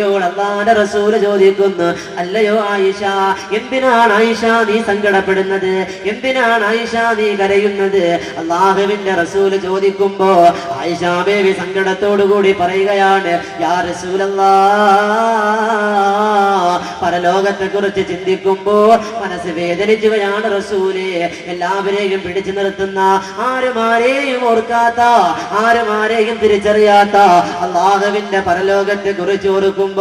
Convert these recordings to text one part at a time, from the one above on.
അല്ലാഹുവിന്റെ റസൂൽ ചോദിക്കുന്നു, അല്ലയോ ആയിഷ, എന്തിനാണ് ആയിഷ നീ സങ്കടപ്പെടുന്നത്? എന്തിനാണ് ആയിഷ നീ കരയുന്നത്? അല്ലാഹുവിന്റെ റസൂൽ ചോദിക്കുമ്പോ ആയിഷ ബേബി സങ്കടത്തോടുകൂടി പറയുകയാണ്, യാ റസൂലല്ലാഹ്, പരലോകത്തെ കുറിച്ച് ചിന്തിക്കുമ്പോ മനസ്സ് വേദനിക്കുകയാണ് റസൂലേ. എല്ലാവരെയും പിടിച്ചു നിർത്തുന്ന, ആരുമാരെയും ഓർക്കാത്ത, ആരുമാരെയും തിരിച്ചറിയാത്ത അല്ലാഹുവിന്റെ പരലോകത്തെ കുറിച്ച് ഓർക്കും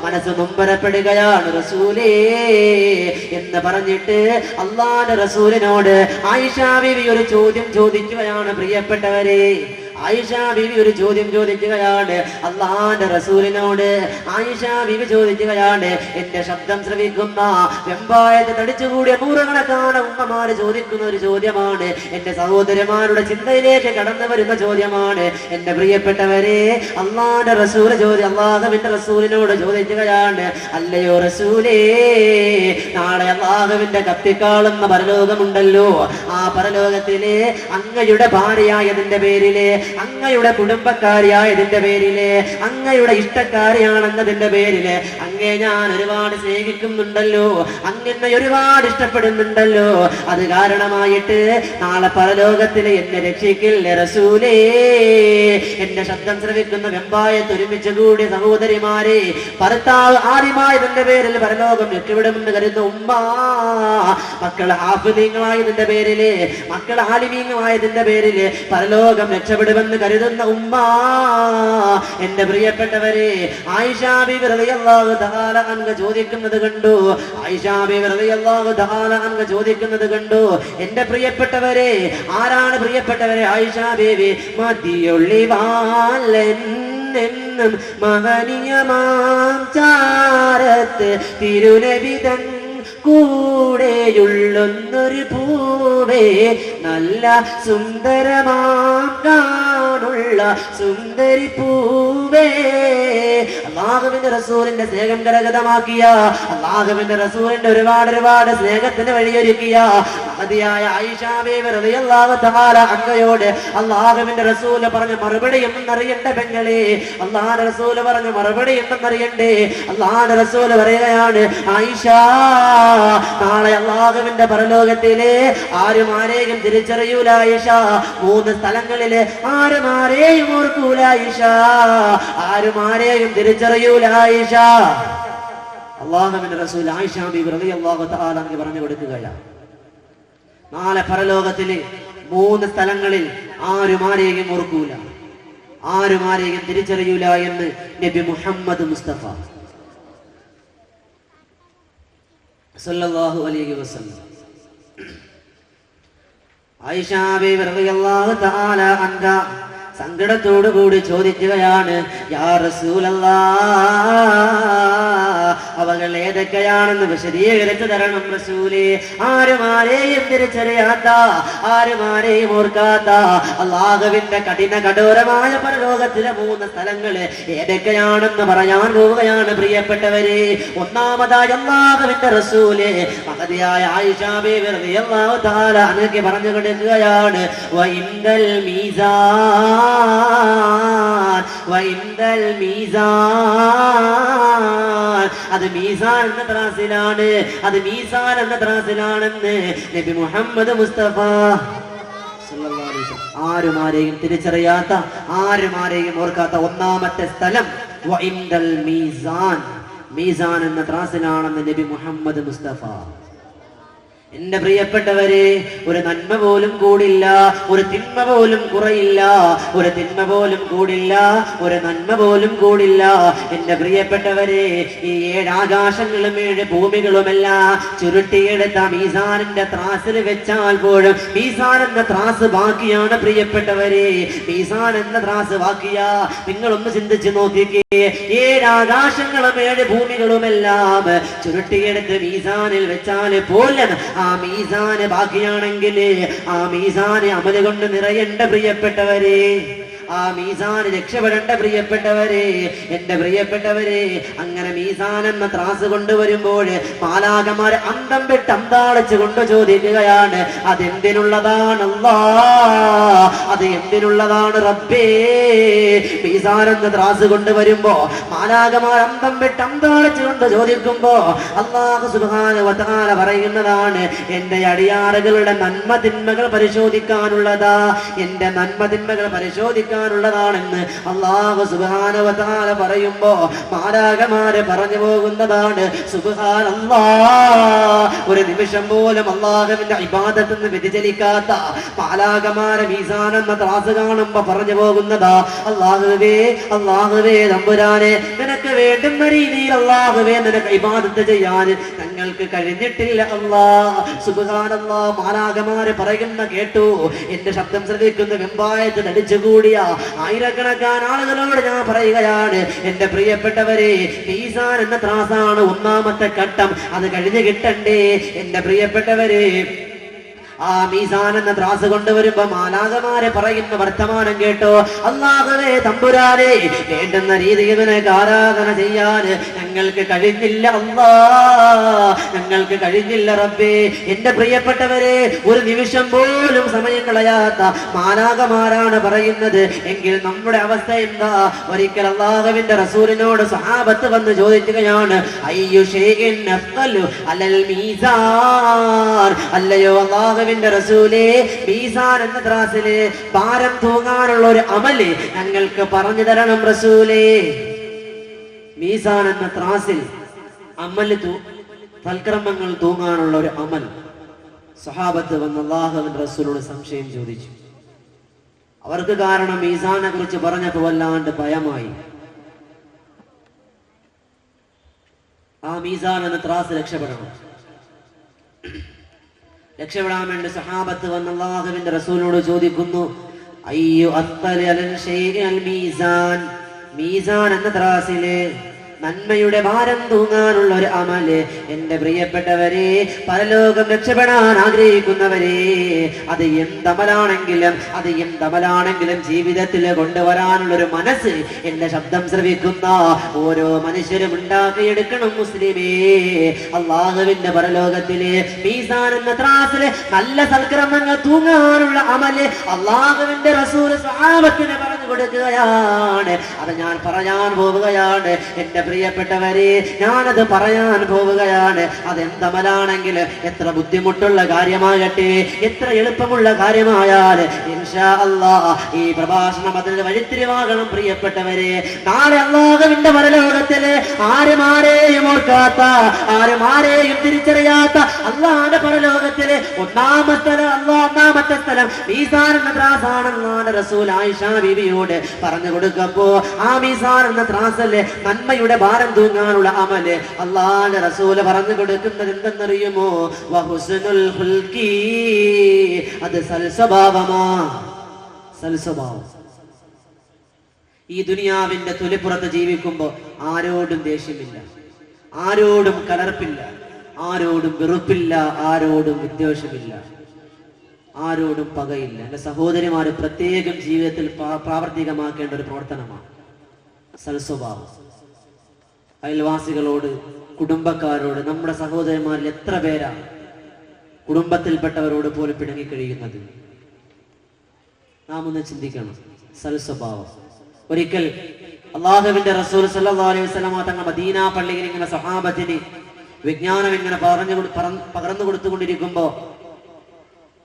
മനസ്സ് നൊമ്പരപ്പെടുകയാണ് റസൂലേ എന്ന് പറഞ്ഞിട്ട് അല്ലാഹുവിന്റെ റസൂലിനോട് ആയിഷ ബീവി ഒരു ചോദ്യം ചോദിക്കുകയാണ്. പ്രിയപ്പെട്ടവരെ, ആയിഷ ബീവി ഒരു ചോദ്യം ചോദിക്കുകയാണ് അല്ലാഹുവിന്റെ റസൂലിനോട്. ആയിഷ ബീവി ചോദിക്കുകയാണ്, എന്റെ ശബ്ദം ശ്രവിക്കുന്ന വെമ്പായത്ത് തടിച്ചുകൂടിയ നൂറുകണക്കാണ് ഉമ്മമാര് ചോദിക്കുന്ന ഒരു ചോദ്യമാണ്. എന്റെ സഹോദരന്മാരുടെ ചിന്തയിലേക്ക് കടന്നു വരുന്ന ചോദ്യമാണ്. എന്റെ പ്രിയപ്പെട്ടവരെ, അല്ലാഹുവിന്റെ റസൂലിനോട് ചോദിക്കുകയാണ്, അല്ലയോ റസൂലേ, നാളെ അല്ലാഹുവിന്റെ കത്തിക്കാളുന്ന പരലോകമുണ്ടല്ലോ, ആ പരലോകത്തിലെ അങ്ങയുടെ ഭാര്യയായതിന്റെ പേരിലെ, അങ്ങയുടെ കുടുംബക്കാരിയായതിന്റെ പേരില്, അങ്ങയുടെ ഇഷ്ടക്കാരിയാണെന്നതിന്റെ പേരില് അങ്ങേ ഞാൻ ഒരുപാട് സ്നേഹിക്കുന്നുണ്ടല്ലോ, അങ്ങനെ ഒരുപാട് ഇഷ്ടപ്പെടുന്നുണ്ടല്ലോ. അത് കാരണമായിട്ട് നാളെ പരലോകത്തില് എന്നെ രക്ഷിക്കില്ല റസൂലേ. എന്റെ ശബ്ദം ശ്രവിക്കുന്ന വെമ്പായത്ത് ഒരുമിച്ച് കൂടിയ സഹോദരിമാരെ, ഭർത്താവ് ആദ്യമായതിന്റെ പേരിൽ പരലോകം രക്ഷപ്പെടുമെന്ന് കരുതുന്ന ഉമ്മ, മക്കൾ ഹാഫിളീങ്ങളായതിന്റെ പേരില്, മക്കൾ ആലിമീങ്ങളായതിന്റെ പേരില് പരലോകം രക്ഷപ്പെടുമെന്ന് കരുതുന്ന ഉമ്മ, എന്റെ പ്രിയപ്പെട്ടവരെ, ആയിഷ ബീവി റളിയല്ലാഹു തആല അൻഹ ചോദിക്കുന്നത് കണ്ടു. ആയിഷ ബീവി റളിയല്ലാഹു തആല അൻഹ ചോദിക്കുന്നത് കണ്ടു. എന്റെ പ്രിയപ്പെട്ടവരെ, ആരാണ് പ്രിയപ്പെട്ടവരെ? ആയിഷ ബീവി. മതിയൊള്ളിവാലെന്നും മഹനീയമാം ചാരത്ത് തിരുനബിതൻ കൂടെയുള്ളൊന്നൊരു പൂവേ, നല്ല സുന്ദരമാം കാണുള്ള സുന്ദരി പൂവേ. അല്ലാഹുവിന്റെ റസൂലിന്റെ സ്നേഹം കരഗതമാക്കിയ, അല്ലാഹുവിന്റെ റസൂലിന്റെ ഒരുപാട് സ്നേഹത്തിന് വഴിയൊരുക്കിയ മഹതിയായ ആയിഷ ബീവി റളിയല്ലാഹു തആല അൻഹയോട് അല്ലാഹുവിന്റെ റസൂൽ പറഞ്ഞ മറുപടി എന്തെന്നറിയണ്ടേ പെങ്ങളെ? അല്ലാഹുവിന്റെ റസൂൽ പറഞ്ഞ മറുപടി എന്തെന്നറിയണ്ടേ? അല്ലാഹുവിന്റെ റസൂൽ പറയുകയാണ്, ആയിഷ, നാളെ അല്ലാഹുവിന്റെ പരലോകത്തിലെ ആരും ആരെയും തിരിച്ചറിയൂല ആയിഷ. 3 സ്ഥലങ്ങളില് ആരും ആരെയും ഓർക്കൂല ആയിഷ, ആരും ആരെയും തിരിച്ചറിയൂല ആയിഷ. അല്ലാഹുവിന്റെ റസൂൽ ആയിഷ ബീവി റളിയല്ലാഹു തആല അൻഹ പറഞ്ഞു കൊടുക്കുകയാണ്, നാളെ പരലോകത്തിലെ 3 സ്ഥലങ്ങളിൽ ആരും ആരെയും ഓർക്കൂല, ആരും ആരെയും തിരിച്ചറിയൂല എന്ന് നബി മുഹമ്മദ് മുസ്തഫ സല്ലല്ലാഹു അലൈഹി വസല്ലം. ആയിഷ ബീവി റളിയല്ലാഹു തആല അൻഹ സങ്കടത്തോടു കൂടി ചോദിക്കുകയാണ്, യാ റസൂലല്ലാഹ്, അവകൾ ഏതൊക്കെയാണെന്ന് വിശദീകരിച്ചു തരണം റസൂലേ. ആരും ആരെയും തിരിച്ചറിയാത്ത, ആരും ആരെയും ഓർക്കാത്ത അല്ലാഹുവിന്റെ കഠോരമായ പരലോകത്തിലെ 3 സ്ഥലങ്ങള് ഏതൊക്കെയാണെന്ന് പറയാൻ പോവുകയാണ് പ്രിയപ്പെട്ടവരെ. ഒന്നാമതായി അല്ലാഹുവിന്റെ റസൂല് മഹതിയായ ആയിഷ ബീവി റളിയല്ലാഹു തആല അൻഹയ്ക്ക് പറഞ്ഞു കൊടുക്കുകയാണ്, വഇൻദൽ മീസാൻ വഇൻദൽ മീസാൻ, അത് മീസാൻ എന്ന ത്രാസിലാണ്, അത് മീസാൻ എന്ന ത്രാസിലാണെന്ന് നബി മുഹമ്മദ് മുസ്തഫ സല്ലല്ലാഹു അലൈഹി വസല്ലം. ആരും ആരെയും തിരിച്ചറിയാത്ത, ആരും ആരെയും ഓർക്കാത്ത ഒന്നാമത്തെ സ്ഥലം വഇൻദൽ മീസാൻ, മീസാൻ എന്ന ത്രാസിലാണെന്ന് നബി മുഹമ്മദ് മുസ്തഫ. എന്റെ പ്രിയപ്പെട്ടവരെ, ഒരു നന്മ പോലും കൂടില്ല, ഒരു തിന്മ പോലും കുറയില്ല, ഒരു തിന്മ പോലും കൂടില്ല, ഒരു നന്മ പോലും കൂടില്ല. എന്റെ പ്രിയപ്പെട്ടവരെ, ഈ 7 ആകാശങ്ങളും 7 ഭൂമികളുമെല്ലാം ചുരുട്ടിയെടുത്ത മീസാനിന്റെ ത്രാസിൽ വെച്ചാൽ പോലും മീസാൻ എന്ന ത്രാസ് ബാക്കിയാണ് പ്രിയപ്പെട്ടവരെ. മീസാൻ എന്ന ത്രാസ് ബാക്കിയാ. നിങ്ങളൊന്ന് ചിന്തിച്ചു നോക്കിക്കേ, 7 ആകാശങ്ങളും 7 ഭൂമികളുമെല്ലാം ചുരുട്ടിയെടുത്ത് മീസാനിൽ വെച്ചാൽ പോലും ആ മീസാന് ബാക്കിയാണെങ്കിൽ ആ മീസാന് അമല് കൊണ്ട് നിറയേണ്ട പ്രിയപ്പെട്ടവരെ. ആ മീസാൻ രക്ഷപ്പെടേണ്ട പ്രിയപ്പെട്ടവരെ, എന്റെ പ്രിയപ്പെട്ടവരെ, അങ്ങനെ മീസാൻ എന്ന ത്രാസ് കൊണ്ടുവരുമ്പോൾ മാലാഖമാർ അന്തം വിട്ട് അന്താളിച്ച് കൊണ്ട് ചോദിക്കുകയാണ്, അതെന്തിനുള്ളതാണ് അല്ലാഹ്, അത് എന്തിനുള്ളതാണ് റബ്ബേ? മീസാൻ എന്ന ത്രാസ് കൊണ്ടുവരുമ്പോ മാലാഖമാർ അന്തം വിട്ട് അന്താളിച്ച് കൊണ്ട് ചോദിക്കുമ്പോ അല്ലാഹു സുബ്ഹാനഹു വ തആല പറയുന്നതാണ്, എന്റെ അടിയാറുകളുടെ നന്മ തിന്മകൾ പരിശോധിക്കാനുള്ളതാ, എന്റെ നന്മ തിന്മകൾ പരിശോധിക്കാനുള്ളതാണെന്ന് അല്ലാഹു സുബ്ഹാനഹു വ തആല പറയുമ്പോ മാലാഖമാര് പറഞ്ഞു പോകുന്നതാണ്, സുബ്ഹാനല്ലാഹ്, ഒരു നിമിഷം പോലും അല്ലാഹുവിന്റെ ഇബാദത്തിൽ നിന്ന് വ്യതിചലിക്കാത്ത മാലാഖമാരെ മീസാൻ എന്ന ത്രാസ് കാണുമ്പോ പറഞ്ഞു പോകുന്നതാ, അല്ലാഹുവേ അല്ലാഹുവേ തമ്പുരാനെ, നിനക്ക് വേണ്ടുന്ന രീതിയിൽ അല്ലാഹുവേ നിനക്ക് ഇബാദത്ത് ചെയ്യാൻ ഞങ്ങൾക്ക് കഴിഞ്ഞിട്ടില്ല അല്ലാഹ്. സുബ്ഹാനല്ലാഹ്, മാലാഖമാര് പറയുന്ന കേട്ടു. എന്റെ ശബ്ദം ശ്രദ്ധിക്കുന്ന വെമ്പായത്ത് തടിച്ചുകൂടിയ ആയിരക്കണക്കാന് ആളുകളോട് ഞാൻ പറയുകയാണ്, എന്റെ പ്രിയപ്പെട്ടവരെ, മീസാൻ എന്ന ത്രാസാണ് ഒന്നാമത്തെ ഘട്ടം, അത് കഴിഞ്ഞ് കിട്ടണ്ടേ? എന്റെ പ്രിയപ്പെട്ടവരെ, ആ മീസാൻ എന്ന ത്രാസ് കൊണ്ടുവരുമ്പോ മാലാഖമാരെ പറയുന്ന വർത്തമാനം കേട്ടോ, അല്ലാഹുവേ തമ്പുരാനെ, വേണ്ടുന്ന രീതിയിൽ നിനക്ക് ആരാധന ചെയ്യാൻ ഞങ്ങൾക്ക് കഴിഞ്ഞില്ല അല്ലാഹ്, ഞങ്ങൾക്ക് കഴിഞ്ഞില്ല റബ്ബേ. എന്റെ പ്രിയപ്പെട്ടവരെ, ഒരു നിമിഷം പോലും സമയം കളയാത്ത മാലാഖമാരാണ് പറയുന്നത്. എങ്കിൽ നമ്മുടെ അവസ്ഥ എന്താ? ഒരിക്കൽ അല്ലാഹുവിന്റെ റസൂലിനോട് സ്വഹാബത്ത് വന്ന് ചോദിക്കുകയാണ്, അയ്യു ഷൈഇൻ അഫ്ളു അലൽ മീസാൻ, അല്ലയോ അല്ലാഹു ന്റെ റസൂലേ, മീസാൻ എന്ന ത്രാസില് ഭാരം തൂങ്ങാനുള്ള ഒരു അമല് ഞങ്ങൾക്ക് പറഞ്ഞു തരണം റസൂലേ. മീസാൻ എന്ന ത്രാസിൽ അമല് തൽക്രമങ്ങൾ തൂങ്ങാനുള്ള ഒരു അമൽ. സ്വഹാബത്ത് വന്ന് അല്ലാഹുവിന്റെ റസൂലിനോട് സംശയം ചോദിച്ചു. അവർക്ക് കാരണം മീസാനെ കുറിച്ച് പറഞ്ഞപ്പോ വല്ലാണ്ട് ഭയമായി. ആ മീസാൻ എന്ന ത്രാസ് രക്ഷപ്പെടണം. രക്ഷപ്പെടാൻ വേണ്ടി സഹാബത്ത് വന്ന് അല്ലാഹുവിന്റെ റസൂലിനോട് ചോദിക്കുന്നു, അയ്യു അത്ലി അലൽ ഷൈഇൽ മീസാൻ, മീസാൻ എന്ന ത്രാസിലെ നന്മയുടെ ഭാരം തൂങ്ങാനുള്ള ഒരു അമല്. എന്റെ പ്രിയപ്പെട്ടവരെ, പരലോകം രക്ഷപ്പെടാൻ ആഗ്രഹിക്കുന്നവരെ, അത് എന്തമലാണെങ്കിലും ജീവിതത്തിൽ കൊണ്ടുവരാനുള്ള ഒരു മനസ്സ് എന്റെ ശബ്ദം ശ്രവിക്കുന്ന ഓരോ മനുഷ്യരും ഉണ്ടാക്കിയെടുക്കണം മുസ്ലിമേ. അല്ലാഹുവിന്റെ പരലോകത്തിലെ മീസാൻ എന്ന ത്രാസിലെ നല്ല സൽക്രമങ്ങൾ തൂങ്ങാനുള്ള അമല് അല്ലാഹുവിന്റെ റസൂൽ സ്വഹാബത്തിന് പറഞ്ഞു കൊടുക്കുകയാണ്. അത് ഞാൻ പറയാൻ പോവുകയാണ്. എന്റെ പ്രിയപ്പെട്ടവരെ, ഞാനത് പറയാൻ പോവുകയാണ്. അതെന്തമലാണെങ്കിൽ എത്ര ബുദ്ധിമുട്ടുള്ള കാര്യമാകട്ടെ, എത്ര എളുപ്പമുള്ള കാര്യമായാൽ ഇൻഷാ അല്ലാഹ് ഈ പ്രഭാഷണം അതിന് വഴിത്തിരിവാകണം. പ്രിയപ്പെട്ടവരെ, നാളെ അല്ലാഹുവിന്റെ പരലോകത്തില് ആരുമാരെയും ഓർക്കാത്ത, ആരുമാരെയും തിരിച്ചറിയാത്ത അല്ലാഹുവിന്റെ പരലോകത്തില് ഒന്നാമത്തെ സ്ഥലം മീസാൻ എന്ന ത്രാസാണെന്നാണ് റസൂൽ ആയിഷ ബീവിയോട് പറഞ്ഞു കൊടുക്കുമ്പോ, ആ മീസാൻ എന്ന ത്രാസല്ലേ നന്മയുടെ ഭാരം തൂങ്ങാനുള്ള അമല് അല്ലാഹുവിന്റെ റസൂൽ പറഞ്ഞു കൊടുക്കുന്നത് എന്തെന്നറിയുമോ? വഹുസ്നുൽ ഖുൽഖി, അത് സൽസ്വഭാവമാ. സൽസ്വഭാവം. ഈ ദുനിയാവിന്റെ തൊലിപ്പുറത്ത് ജീവിക്കുമ്പോ ആരോടും ദേഷ്യമില്ല, ആരോടും കലർപ്പില്ല, ആരോടും വെറുപ്പില്ല, ആരോടും വിദ്വേഷമില്ല, ആരോടും പകയില്ല. എന്റെ സഹോദരിമാര് പ്രത്യേകം ജീവിതത്തിൽ പ്രാവർത്തികമാക്കേണ്ട ഒരു പ്രവർത്തനമാണ് സൽസ്വഭാവം. അയൽവാസികളോട്, കുടുംബക്കാരോട്, നമ്മുടെ സഹോദരന്മാരിൽ എത്ര പേരാണ് കുടുംബത്തിൽപ്പെട്ടവരോട് പോലും പിണങ്ങിക്കഴിയുന്നത്? നാം ഒന്ന് ചിന്തിക്കണം. സൽസ്വഭാവം. ഒരിക്കൽ അല്ലാഹുവിന്റെ റസൂൽ സല്ലല്ലാഹു അലൈഹി വസല്ലം തങ്ങൾ മദീന പള്ളിയിൽ ഇങ്ങനെ സ്വഹാബത്തിന് വിജ്ഞാനം ഇങ്ങനെ പകർന്നു കൊടുത്തുകൊണ്ടിരിക്കുമ്പോ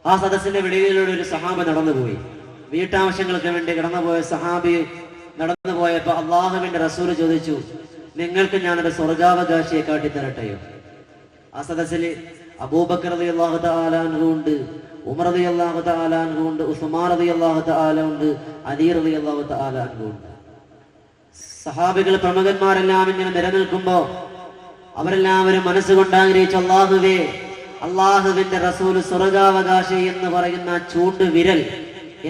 ആ സദസ്സിന്റെ വെളിയിലൂടെ ഒരു സഹാബി നടന്നുപോയി. വീട്ടാവശ്യങ്ങൾക്ക് വേണ്ടി കടന്നുപോയ സഹാബി നടന്നുപോയപ്പോ അല്ലാഹുവിന്റെ റസൂൽ ചോദിച്ചു, നിങ്ങൾക്ക് ഞാനൊരു സ്വർഗാവകാശിയെ കാട്ടിത്തരട്ടെയോ? ആ സദസ്സിൽ അബൂബക്കർ റളിയല്ലാഹു തആല അൻഹു ഉണ്ട്, ഉമർ റളിയല്ലാഹു തആല അൻഹു ഉണ്ട്, ഉസ്മാൻ റളിയല്ലാഹു തആല ഉണ്ട്, അലി റളിയല്ലാഹു തആല അൻഹു ഉണ്ട്. സഹാബികൾ, പ്രമുഖന്മാരെല്ലാം ഇങ്ങനെ നിലനിൽക്കുമ്പോ അവരെല്ലാവരും മനസ്സുകൊണ്ട് ആഗ്രഹിച്ചു, അല്ലാഹുവേ, അല്ലാഹുവിന്റെ റസൂൽ സ്വർഗാവകാശി എന്ന് പറയുന്ന ചൂണ്ട് വിരൽ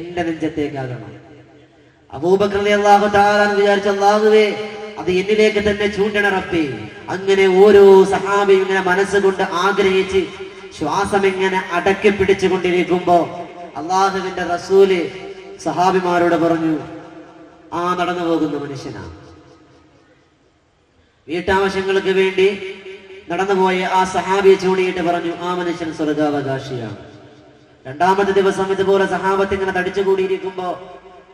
എന്റെ നെഞ്ചത്തേക്കാകണം. അബൂബക്കർ റളിയല്ലാഹു തആല അൻഹു വിചാരിച്ചു, അല്ലാഹുവേ, അത് എന്നിലേക്ക് തന്നെ ചൂണ്ടണ റബ്ബേ. അങ്ങനെ ഓരോ സഹാബിയും ഇങ്ങനെ മനസ്സുകൊണ്ട് ആഗ്രഹിച്ച് ശ്വാസം ഇങ്ങനെ അടക്കി പിടിച്ചുകൊണ്ടിരിക്കുമ്പോ അല്ലാഹുവിന്റെ റസൂല് സഹാബിമാരോട് പറഞ്ഞു, ആ നടന്നു പോകുന്ന മനുഷ്യനാണ്. വീട്ടാവശ്യങ്ങൾക്ക് വേണ്ടി നടന്നുപോയ ആ സഹാബിയെ ചൂണ്ടിയിട്ട് പറഞ്ഞു, ആ മനുഷ്യൻ സ്വർഗാവകാശിയാണ്. രണ്ടാമത്തെ ദിവസം ഇതുപോലെ സഹാബത്ത് ഇങ്ങനെ തടിച്ചുകൂടിയിരിക്കുമ്പോ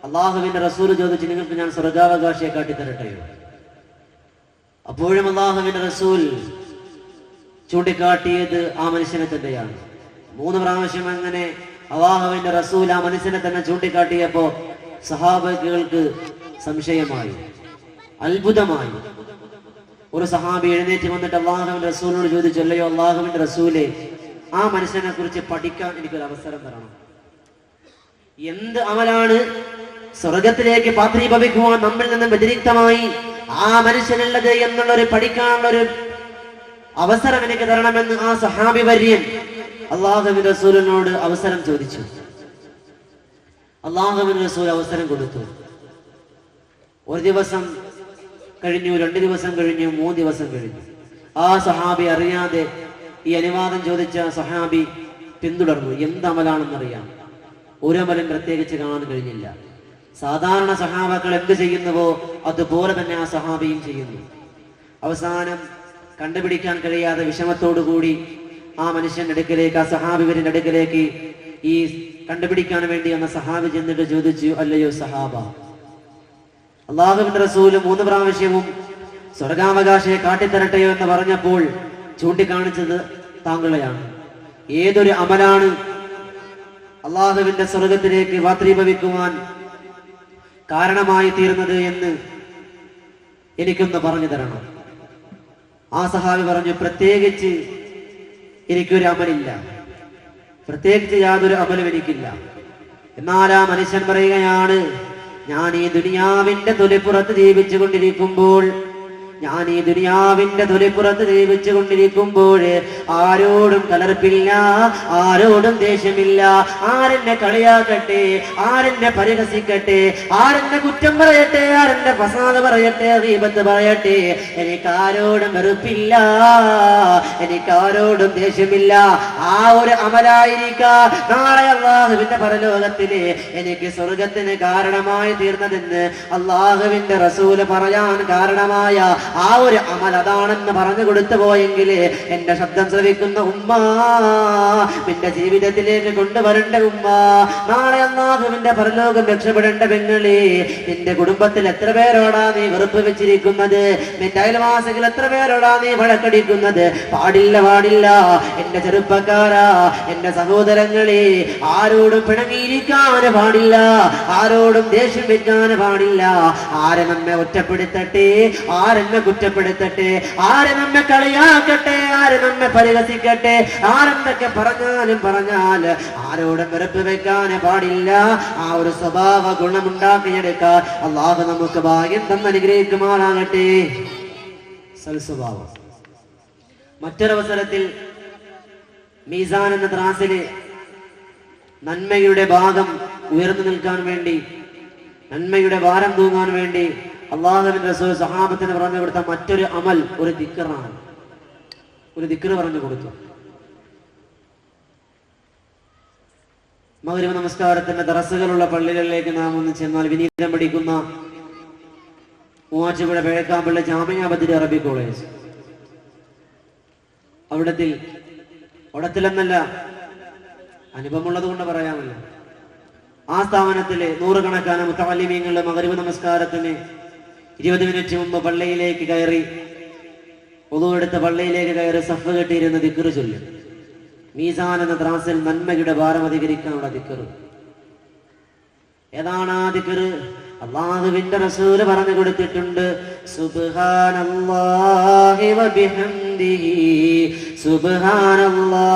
അള്ളാഹുവിന്റെ റസൂൽ ചോദിച്ചു, നിങ്ങൾക്ക് ഞാൻ സ്വർഗാവകാശിയെ കാട്ടിത്തരട്ടെയോ? അപ്പോഴും അള്ളാഹുവിന്റെ റസൂൽ ചൂണ്ടിക്കാട്ടിയത് ആ മനുഷ്യനെ തന്നെയാണ്. 3 പ്രാവശ്യം അങ്ങനെ അള്ളാഹുവിന്റെ റസൂൽ ആ മനുഷ്യനെ തന്നെ ചൂണ്ടിക്കാട്ടിയപ്പോ സഹാബികൾക്ക് സംശയമായി, അത്ഭുതമായി. ഒരു സഹാബി എഴുന്നേറ്റ് വന്നിട്ട് അള്ളാഹുവിന്റെ റസൂലിനോട് ചോദിച്ചു, അല്ലയോ അള്ളാഹുവിന്റെ റസൂലെ, ആ മനുഷ്യനെ കുറിച്ച് പഠിക്കാൻ എനിക്കൊരു അവസരം തരണം. എന്ത് അമലാണ് സ്വർഗത്തിലേക്ക് പാത്രീഭവിക്കുവാൻ നമ്മിൽ നിന്നും വ്യതിരിക്തമായി ആ മനുഷ്യനുള്ളത് എന്നുള്ളൊരു പഠിക്കാനുള്ളൊരു അവസരം എനിക്ക് തരണമെന്ന് ആ സഹാബി വര്യൻ അള്ളാഹുവിന്റെ റസൂലിനോട് അവസരം ചോദിച്ചു. അള്ളാഹുവിന്റെ റസൂൽ അവസരം കൊടുത്തു. 1 ദിവസം കഴിഞ്ഞു, 2 ദിവസം കഴിഞ്ഞു, 3 ദിവസം കഴിഞ്ഞു. ആ സഹാബി അറിയാതെ ഈ അനുവാദം ചോദിച്ച സഹാബി പിന്തുടർന്നു. എന്ത് അമലാണെന്നറിയാം. ഒരു അമലും പ്രത്യേകിച്ച് കാണാൻ കഴിഞ്ഞില്ല. സാധാരണ സഹാബാക്കൾ എന്ത് ചെയ്യുന്നുവോ അതുപോലെ തന്നെ ആ സഹാബിയും ചെയ്യുന്നു. അവസാനം കണ്ടുപിടിക്കാൻ കഴിയാതെ വിഷമത്തോടുകൂടി ആ മനുഷ്യന്റെ അടുക്കലേക്ക്, ആ സഹാബിവരിന്റെ അടുക്കലേക്ക് ഈ കണ്ടുപിടിക്കാൻ വേണ്ടി വന്ന സഹാബി ചെന്നിട്ട് ചോദിച്ചു, അല്ലയോ സഹാബ, അള്ളാഹുവിന്റെ റസൂല് 3 പ്രാവശ്യവും സ്വർഗാവകാശിയെ കാട്ടിത്തരട്ടെയോ എന്ന് പറഞ്ഞപ്പോൾ ചൂണ്ടിക്കാണിച്ചത് താങ്കളെയാണ്. ഏതൊരു അമലാണ് അള്ളാഹുവിന്റെ സ്വർഗത്തിലേക്ക് പാത്രീഭവിക്കുവാൻ കാരണമായി തീർന്നത് എന്ന് എനിക്കൊന്ന് പറഞ്ഞു തരണം. ആ സഹാബി പറഞ്ഞു, പ്രത്യേകിച്ച് എനിക്കൊരു അമലില്ല, പ്രത്യേകിച്ച് യാതൊരു അമലും എനിക്കില്ല. എന്നാൽ ആ മനുഷ്യൻ പറയുകയാണ്, ഞാൻ ഈ ദുനിയാവിന്റെ തൊലിപ്പുറത്ത് ജീവിച്ചു കൊണ്ടിരിക്കുമ്പോൾ ആരോടും കലർപ്പില്ല, ആരോടും ദേഷ്യമില്ല. ആരെന്നെ കളിയാക്കട്ടെ, ആരെന്നെ പരിഹസിക്കട്ടെ, ആരെന്നെ കുറ്റം പറയട്ടെ, ആരെന്നെ ഫസാദ് പറയട്ടെ, ഗീബത്ത് പറയട്ടെ, എനിക്കാരോടും വെറുപ്പില്ല, എനിക്കാരോടും ദേഷ്യമില്ല. ആ ഒരു അമലായിരിക്കാം നാളെ അള്ളാഹുവിന്റെ പരലോകത്തില് എനിക്ക് സ്വർഗത്തിന് കാരണമായി തീർന്നതെന്ന് അള്ളാഹുവിന്റെ റസൂല് പറയാൻ കാരണമായ ആ ഒരു അമൽ അതാണെന്ന് പറഞ്ഞു കൊടുത്തു പോയെങ്കിൽ എന്റെ ശബ്ദം ശ്രവിക്കുന്ന ഉമ്മ, നിന്റെ ജീവിതത്തിലേക്ക് കൊണ്ടുവരേണ്ട ഉമ്മ, നാളെ അല്ലാഹുവിന്റെ പരലോകം രക്ഷപ്പെടേണ്ട പെങ്ങളെ, നിന്റെ കുടുംബത്തിൽ എത്ര പേരോടാ നീ വെറുപ്പ് വെച്ചിരിക്കുന്നത്? നിന്റെ അയൽവാസികൾ എത്ര പേരോടാ നീ വഴക്കടിക്കുന്നത്? പാടില്ല, പാടില്ല. എന്റെ ചെറുപ്പക്കാരാ, എന്റെ സഹോദരങ്ങളെ, ആരോടും പിണങ്ങിയിരിക്കാൻ പാടില്ല, ആരോടും ദേഷ്യം വെക്കാൻ പാടില്ല. ആരെ നമ്മെ ഒറ്റപ്പെടുത്തട്ടെ, ആരെന്നെ കുറ്റപ്പെടുത്തട്ടെ, ആരെ നമ്മെ കളിയാക്കട്ടെ, ആരെ നമ്മെ പരിഹസിക്കട്ടെ, ആരെന്തൊക്കെ പറഞ്ഞാൽ ആരോടും വെറുപ്പ് വെക്കാൻ പാടില്ല. ആ ഒരു സ്വഭാവ ഗുണമുണ്ടാക്കിയെടുക്കാൻ അള്ളാഹു നമുക്ക് ഭാഗ്യം തന്ന് അനുഗ്രഹിക്കുമാറാകട്ടെ. സൽസ്വഭാവം. മറ്റൊരവസരത്തിൽ മീസാൻ എന്ന ത്രാസില് നന്മയുടെ ഭാഗം ഉയർന്നു നിൽക്കാൻ വേണ്ടി, നന്മയുടെ ഭാരം തൂങ്ങാൻ വേണ്ടി അള്ളാഹുവിന്റെ റസൂൽ സഹാബത്തിന് പറഞ്ഞു കൊടുത്ത മറ്റൊരു അമൽ ഒരു ദിക്റാണ്. ഒരു ദിക്ർ പറഞ്ഞു കൊടുത്തു. മഗ്‌രിബ് നമസ്കാരത്തിന്റെ ദറസുകളുള്ള പള്ളികളിലേക്ക് നാം ഒന്ന് ചെന്നാൽ വിനീതം പഠിക്കുന്ന മൂവാറ്റുപുഴ പേഴക്കാമ്പള്ളി ജാമിഅ ബദരി അറബി കോളേജ്, അവിടത്തിലെന്നല്ല, അനുഭവമുള്ളത് കൊണ്ട് പറയാമല്ലോ, ആ സ്ഥാപനത്തിലെ 100 കണക്കാന മുത്തഅല്ലിമീങ്ങളുടെ മഗ്‌രിബ് നമസ്കാരത്തിന് 20 മിനിറ്റ് മുമ്പ് പള്ളിയിലേക്ക് കയറി, വുളു എടുത്ത് പള്ളിയിലേക്ക് കയറി സഫ് കെട്ടിയിരുന്ന ദിക്ർ ചൊല്ലും. മീസാൻ എന്ന ത്രാസിൽ നന്മയുടെ ഭാരം അധികരിക്കാനുള്ള ദിക്ർ. ഏതാണ് ആ ദിക്ർ? അല്ലാഹുവിന്റെ റസൂൽ പറഞ്ഞു കൊടുത്തിട്ടുണ്ട്, സുബ്ഹാനല്ലാഹി വബിഹംദിഹി സുബ്ഹാനല്ലാഹിൽ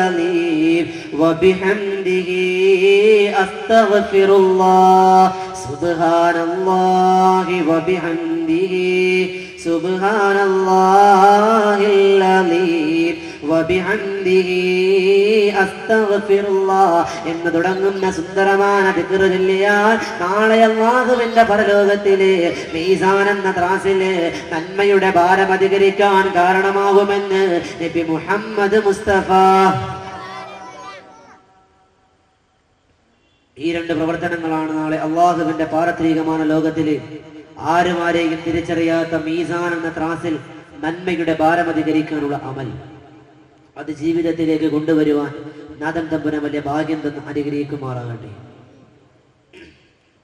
അലീം വബിഹംദിഹി അസ്തഗ്ഫിറുല്ലാഹ് സുബ്ഹാനല്ലാഹി വബിഹംദിഹി സുബ്ഹാനല്ലാഹിൽ അലീം വബിഹംദിഹി അസ്തഗ്ഫിറുല്ലാഹ് എന്ന് തുടങ്ങുന്ന സുന്ദരമായ ദിക്ർ ചൊല്ലിയാൽ നാളെ അല്ലാഹുവിന്റെ പരലോകത്തിലെ മീസാൻ എന്ന ത്രാസിലെ നന്മയുടെ ഭാരം അധികരിക്കാൻ കാരണമാകുമെന്ന് നബി മുഹമ്മദ് മുസ്തഫ. ഈ 2 പ്രവർത്തനങ്ങളാണ് നാളെ അല്ലാഹു അള്ളാഹുവിന്റെ പാരത്രികமான ലോകത്തില് ആരുമാരെയും തിരിച്ചറിയാത്ത മീസാൻ എന്ന ത്രാസിൽ നന്മയുടെ ഭാരം അധികരിക്കാനുള്ള അമൽ അത് ജീവിതത്തിലേക്ക് കൊണ്ടുവരുവാൻ നാഥൻ തമ്പുരാൻ വലിയ ഭാഗ്യം തന്ന് അനുഗ്രഹിക്കുമാറാകട്ടെ.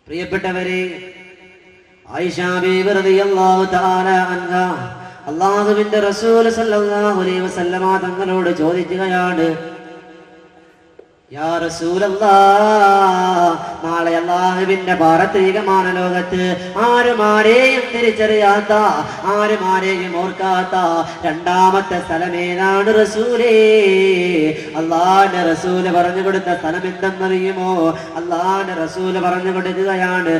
പ്രിയപ്പെട്ടവരെ, ആയിഷ ബീവി റളിയല്ലാഹു തആല അൻഹ അല്ലാഹുവിന്റെ റസൂൽ സല്ലല്ലാഹു അലൈഹി വസല്ലമ തങ്ങളോട് ചോദിക്കുകയാണ്, യാ റസൂലല്ലാഹ്, നാളെ അല്ലാഹുവിന്റെ പാരത്രികமான ലോകത്ത് ആരുമാരെയും തിരിച്ചറിയാത്ത, ആരുമാരെയും ഓർക്കാത്ത രണ്ടാമത്തെ സ്ഥലമേതാണ് റസൂലേ? അല്ലാഹുവിന്റെ റസൂല് പറഞ്ഞു കൊടുത്ത സ്ഥലം എന്തെന്നറിയുമോ? അല്ലാഹുവിന്റെ റസൂല് പറഞ്ഞു കൊടുക്കുകയാണ്,